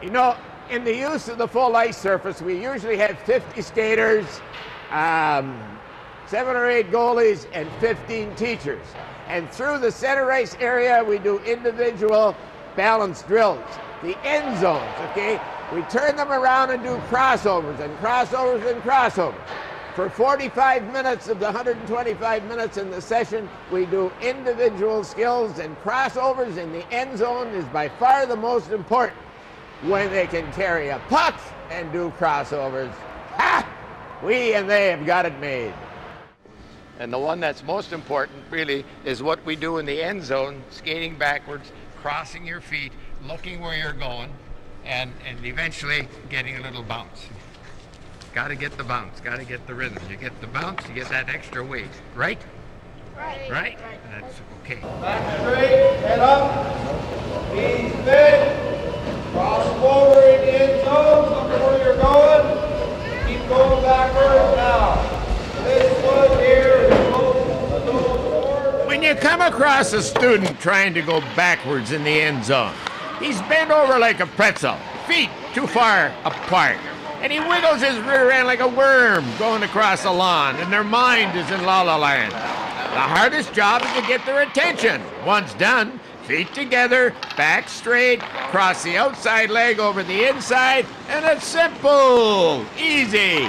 You know, in the use of the full ice surface, we usually have 50 skaters, 7 or 8 goalies, and 15 teachers. And through the center ice area, we do individual balance drills. The end zones, okay? We turn them around and do crossovers and crossovers and crossovers. For 45 minutes of the 125 minutes in the session, we do individual skills, and crossovers in the end zone is by far the most important. When they can carry a puck and do crossovers, ha! We and they have got it made. And the one that's most important, really, is what we do in the end zone, skating backwards, crossing your feet, looking where you're going, and eventually getting a little bounce. Got to get the bounce, got to get the rhythm. You get the bounce, you get that extra weight, right? Right. Right? That's okay. Back straight, head up, knees bent. Cross over in the end zone, look where you're going. Keep going backwards now. This one here is close to those forward. When you come across a student trying to go backwards in the end zone, he's bent over like a pretzel, feet too far apart, and he wiggles his rear end like a worm going across the lawn, and their mind is in La La Land. The hardest job is to get their attention. Once done, feet together, back straight, cross the outside leg over the inside, and it's simple, easy.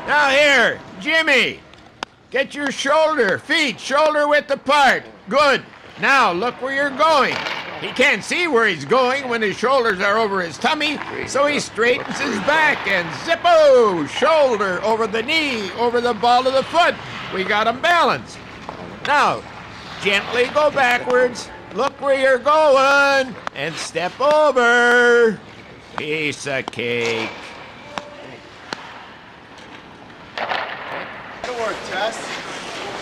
Now here, Jimmy, get your feet shoulder width apart. Good. Now look where you're going. He can't see where he's going when his shoulders are over his tummy, so he straightens his back and zippo, shoulder over the knee, over the ball of the foot. We got him balanced. Now, gently go backwards. Look where you're going, and step over. Piece of cake. Good work, Tess.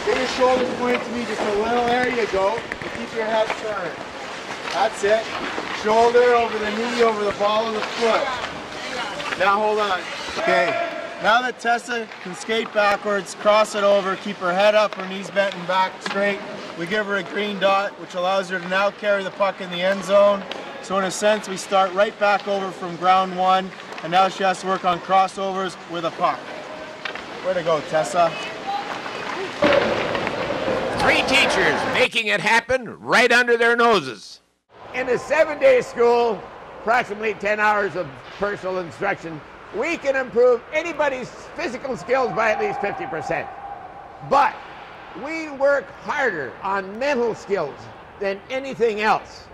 Get your shoulders pointed to me just a little. There you go. And keep your head turned. That's it. Shoulder over the knee, over the ball of the foot. Now hold on. Okay. Now that Tessa can skate backwards, cross it over, keep her head up, her knees bent and back straight, we give her a green dot, which allows her to now carry the puck in the end zone. So in a sense, we start right back over from ground one, and now she has to work on crossovers with a puck. Way to go, Tessa. 3 teachers making it happen right under their noses. In a 7-day school, approximately 10 hours of personal instruction, we can improve anybody's physical skills by at least 50%. But we work harder on mental skills than anything else.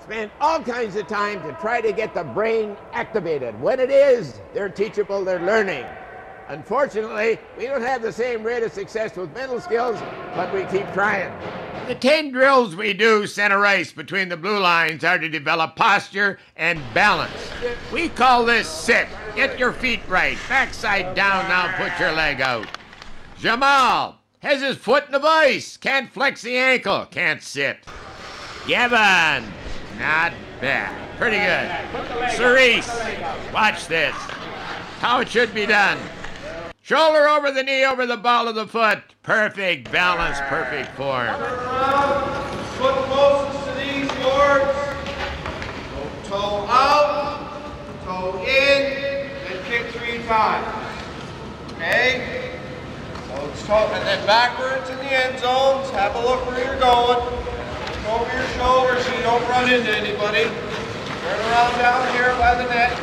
Spend all kinds of time to try to get the brain activated. When it is, they're teachable, they're learning. Unfortunately, we don't have the same rate of success with mental skills, but we keep trying. The 10 drills we do center ice between the blue lines are to develop posture and balance. We call this sit. Get your feet right. Backside down, now put your leg out. Jamal has his foot in the vise. Can't flex the ankle. Can't sit. Gavin, not bad. Pretty good. Cerise, watch this. How it should be done. Shoulder over the knee, over the ball of the foot. Perfect balance, perfect form. Foot closest to these boards. Toe out, toe in, and kick 3 times. Okay? So it's toe, and then backwards in the end zones. Have a look where you're going. Look over your shoulder so you don't run into anybody. Turn around down here by the net.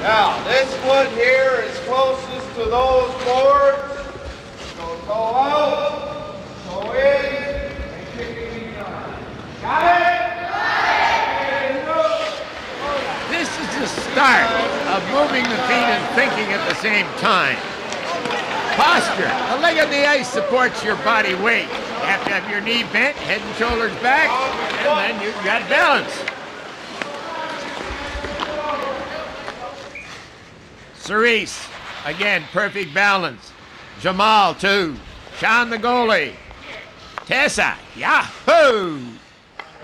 Now, this foot here is closest to those boards. So toe out, toe in, and kick it 3 times. Got it? This is the start of moving the feet and thinking at the same time. Posture. The leg on the ice supports your body weight. You have to have your knee bent, head and shoulders back, and then you've got balance. Cerise, again, perfect balance. Jamal, too. Sean, the goalie. Tessa, yahoo!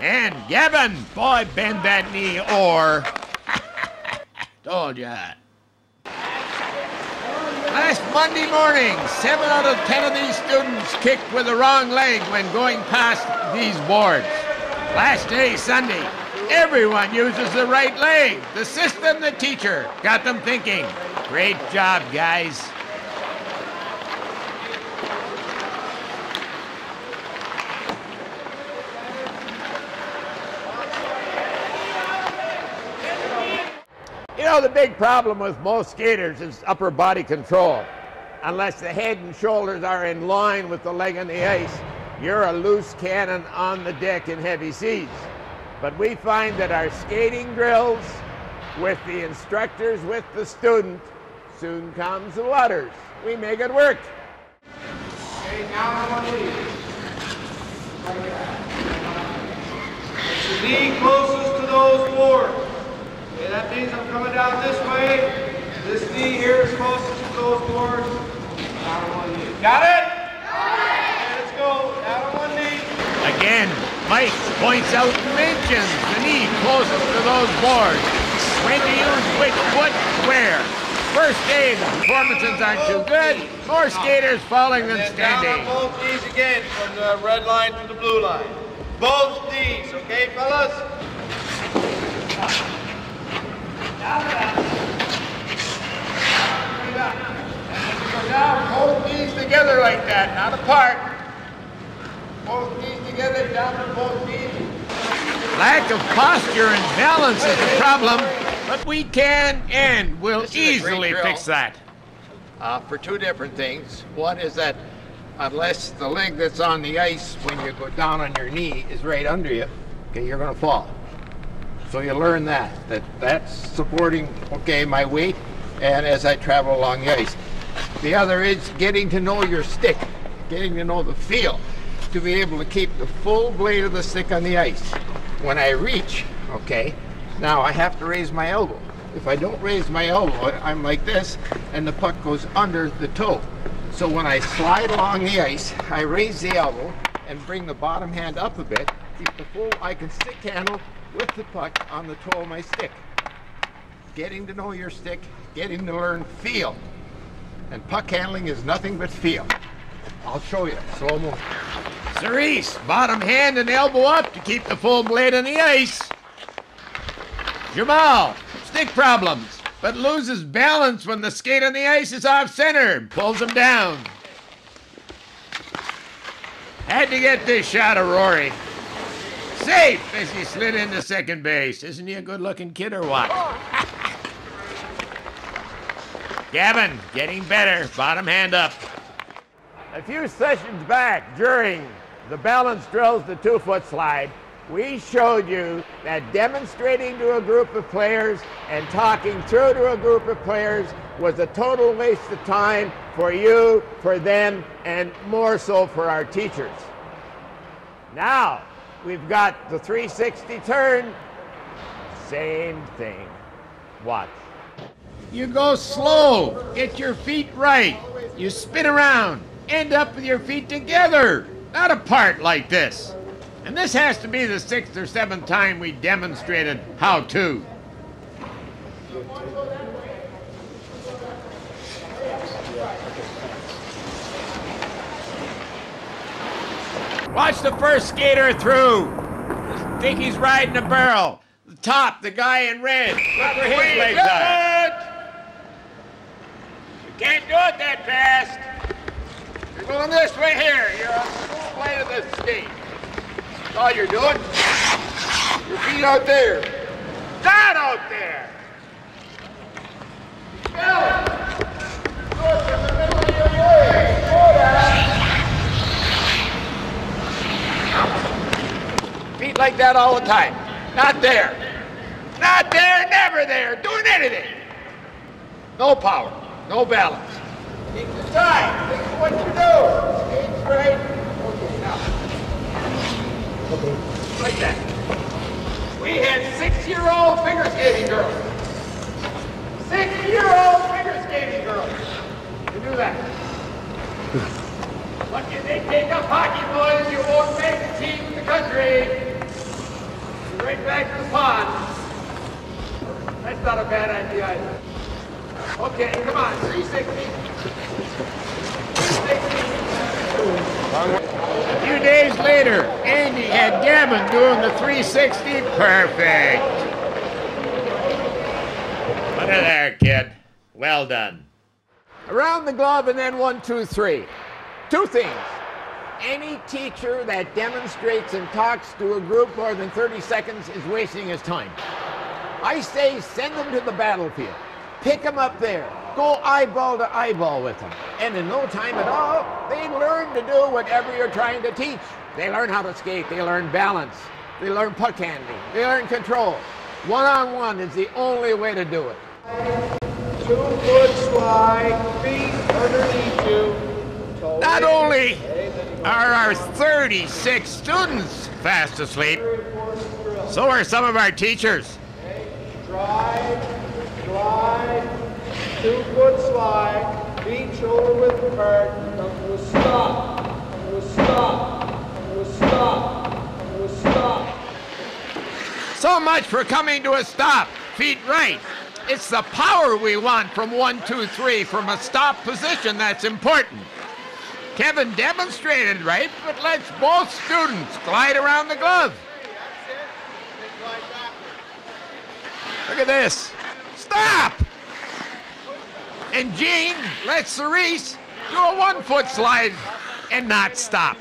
And Gavin, boy, bend that knee or... Told ya. Last Monday morning, 7 out of 10 of these students kicked with the wrong leg when going past these boards. Last day, Sunday, everyone uses the right leg. The system, the teacher, got them thinking. Great job, guys. You know, the big problem with most skaters is upper body control. Unless the head and shoulders are in line with the leg on the ice, you're a loose cannon on the deck in heavy seas. But we find that our skating drills with the instructors, with the student, soon calms the waters. We make it work. Okay, down on one knee. Like that. It's the knee closest to those boards. Okay, that means I'm coming down this way. This knee here is closest to those boards. Down on one knee. Got it? Got it! Okay, let's go. Down on one knee. Again, Mike points out and mentions the knee closest to those boards. When to use which foot where. First day, the performances aren't too good. More skaters falling than standing. Down on both knees again from the red line to the blue line. Both knees, okay, fellas? Go down, both knees together like that, not apart. Both knees together, down to both knees. Lack of posture and balance is the problem, but we can and will easily fix that. For two different things. One is that unless the leg that's on the ice when you go down on your knee is right under you, okay, you're going to fall. So you learn that's supporting, okay, my weight and as I travel along the ice. The other is getting to know your stick, getting to know the feel, to be able to keep the full blade of the stick on the ice. When I reach, okay, now I have to raise my elbow. If I don't raise my elbow, I'm like this, and the puck goes under the toe. So when I slide along the ice, I raise the elbow and bring the bottom hand up a bit, keep the full, I can stick handle with the puck on the toe of my stick. Getting to know your stick, getting to learn feel. And puck handling is nothing but feel. I'll show you, slow mo. Cerise, bottom hand and elbow up to keep the full blade on the ice. Jamal, stick problems, but loses balance when the skate on the ice is off center, pulls him down. Had to get this shot of Rory. Safe as he slid into second base. Isn't he a good-looking kid or what? Gavin, getting better, bottom hand up. A few sessions back, during the balance drills, the 2-foot slide, we showed you that demonstrating to a group of players and talking through to a group of players was a total waste of time for you, for them, and more so for our teachers. Now, we've got the 360 turn, same thing. Watch. You go slow, get your feet right. You spin around, end up with your feet together, not apart like this. And this has to be the 6th or 7th time we demonstrated how to. Watch the first skater through. I think he's riding a barrel. The top, the guy in red. Look where his legs are. You can't do it that fast. You're going this way here. You're on the full blade of the skate. That's all you're doing. Your feet out there. Not out there. Go from the middle of your legs. Feet like that all the time. Not there. Not there, never there. Doing anything. No power. No balance. Take the time. Think of what you do. Skate straight. Okay, now. Okay. Like that. We had 6-year-old figure skating girls. 6-year-old figure skating girls. You do that. What can they take up hockey, boys? You won't make the team in the country. Right back to the pond. That's not a bad idea either. Okay, come on, 360. A few days later, Andy had Gavin doing the 360 perfect. Put it there, kid. Well done. Around the glove and then 1, 2, 3. Two things. Any teacher that demonstrates and talks to a group more than 30 seconds is wasting his time. I say send them to the battlefield. Pick them up there. Go eyeball to eyeball with them. And in no time at all, they learn to do whatever you're trying to teach. They learn how to skate. They learn balance. They learn puck handling. They learn control. One-on-one is the only way to do it. 2-foot slide, feet underneath you. Not only are our 36 students fast asleep, so are some of our teachers. Drive, glide, 2-foot slide, feet shoulder width apart, come to a stop, come to a stop, come to a stop, come to a stop. So much for coming to a stop. Feet right. It's the power we want from 1, 2, 3 from a stop position that's important. Kevin demonstrated right, but let's both students glide around the glove. Look at this. Stop! And Gene lets Cerise do a 1-foot slide and not stop.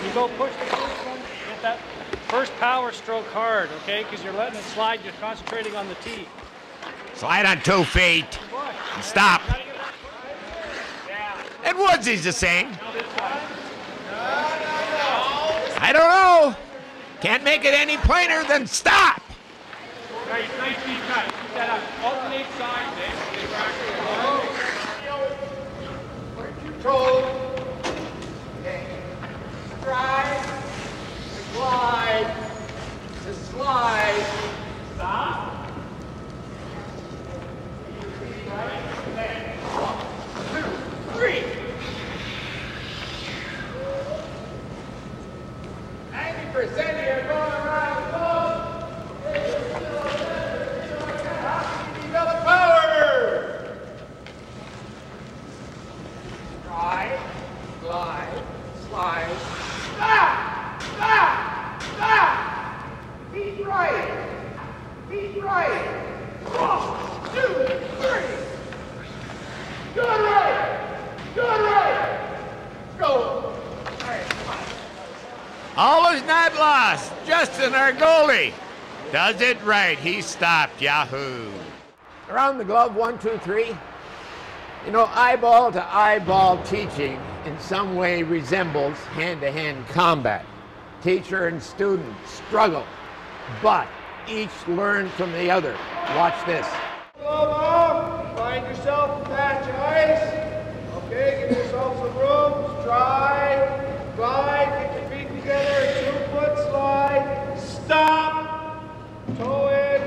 You go push the first one, get that first power stroke hard, okay? Because you're letting it slide, you're concentrating on the tee. Slide on 2 feet and stop. And Woodsy's the same. I don't know. Can't make it any plainer than stop. Nice feet cut. Keep that up. Alternate sides, Control. Stride, glide, to slide, stop. 1, 2, 3. 90% of you are going around the globe. Develop power. Stride, glide, slide. Stop! Stop! Stop! Feet right. Feet right. 1, 2, 3. Good right. Good right. Go. All right, come on. All is not lost. Justin, our goalie, does it right. He stopped. Yahoo. Around the glove, 1, 2, 3. You know, eyeball to eyeball teaching in some way resembles hand-to-hand combat. Teacher and student struggle, but each learn from the other. Watch this. Glove off. Find yourself a patch of ice. Okay, give yourself some room. Stride, glide, get your feet together. 2-foot slide. Stop. Toe in.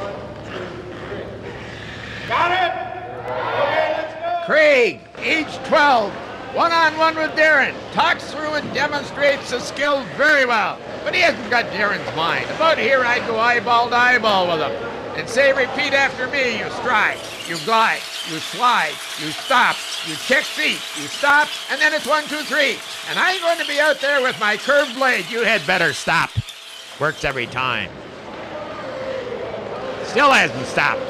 1, 2, 3. Got it? Okay, let's go. Craig, age 12, one-on-one with Darren, talks through and demonstrates the skills very well, but he hasn't got Darren's mind. About here, I'd go eyeball to eyeball with him and say, repeat after me. You stride, you glide, you slide, you stop, you check feet, you stop, and then it's 1, 2, 3. And I'm going to be out there with my curved blade. You had better stop. Works every time. Still hasn't stopped.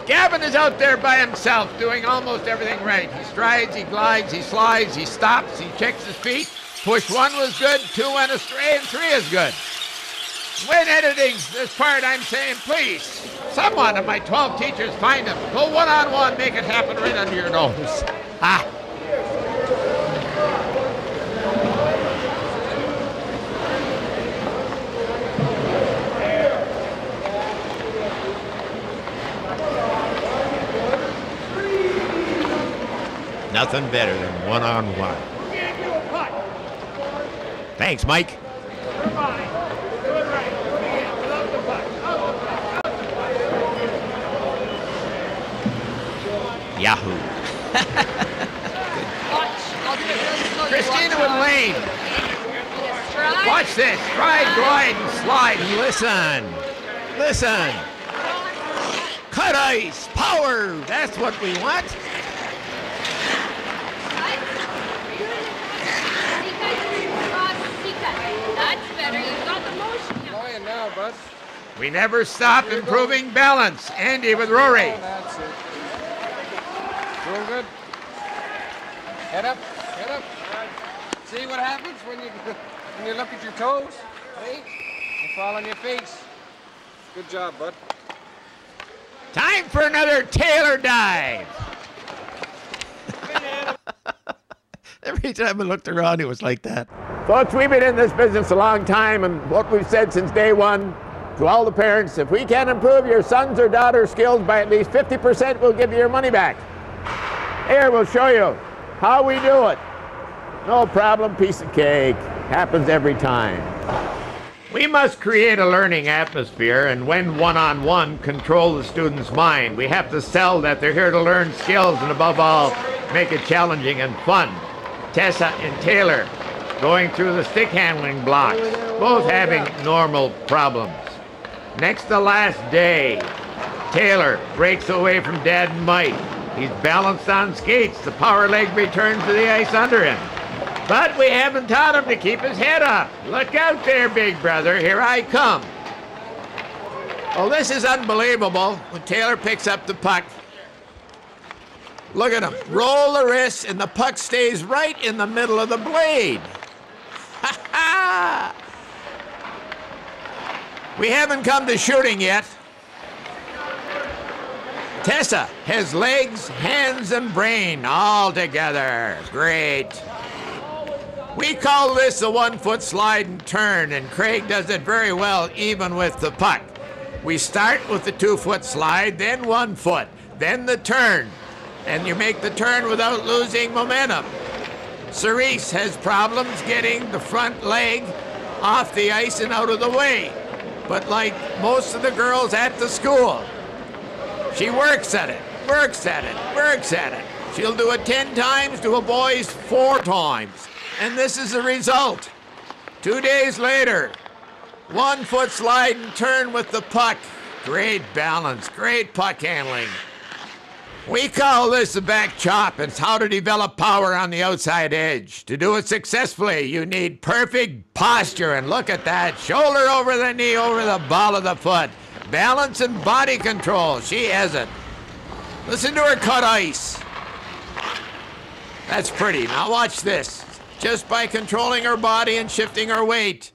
Gavin is out there by himself doing almost everything right. He strides, he glides, he slides, he stops, he checks his feet. Push 1 was good, 2 went astray, and 3 is good. When editing this part, I'm saying, please, someone of my 12 teachers find him. Go one-on-one, make it happen right under your nose. Ah. Nothing better than one-on-one. Thanks, Mike. Yahoo. Christina with Lane. Watch this. Stride, glide, and slide, and listen. Listen. Cut ice, power, that's what we want. That's better, you got the motion. Flying now, bud. We never stop improving balance. Andy with Rory. Oh, that's it. Doing good. Head up, head up. See what happens when you look at your toes? See? You fall on your face. Good job, bud. Time for another Taylor dive. Every time I looked around, it was like that. Folks, we've been in this business a long time, and what we've said since day one to all the parents, if we can improve your son's or daughter's skills by at least 50%, we'll give you your money back. Here, we'll show you how we do it. No problem, piece of cake. Happens every time. We must create a learning atmosphere, and when one-on-one, control the student's mind. We have to sell that they're here to learn skills and, above all, make it challenging and fun. Tessa and Taylor going through the stick handling blocks, both having normal problems. Next to last day, Taylor breaks away from Dad and Mike. He's balanced on skates. The power leg returns to the ice under him. But we haven't taught him to keep his head up. Look out there, big brother. Here I come. Oh, this is unbelievable. When Taylor picks up the puck, look at him. Roll the wrist, and the puck stays right in the middle of the blade. Ha ha! We haven't come to shooting yet. Tessa has legs, hands, and brain all together. Great. We call this a 1-foot slide and turn, and Craig does it very well even with the puck. We start with the 2-foot slide, then 1 foot, then the turn, and you make the turn without losing momentum. Cerise has problems getting the front leg off the ice and out of the way, but like most of the girls at the school, she works at it, works at it, works at it. She'll do it 10 times to a boy's 4 times. And this is the result. 2 days later, 1-foot slide and turn with the puck. Great balance, great puck handling. We call this a back chop. It's how to develop power on the outside edge. To do it successfully, you need perfect posture. And look at that, shoulder over the knee, over the ball of the foot. Balance and body control, she has it. Listen to her cut ice. That's pretty. Now watch this. Just by controlling her body and shifting her weight,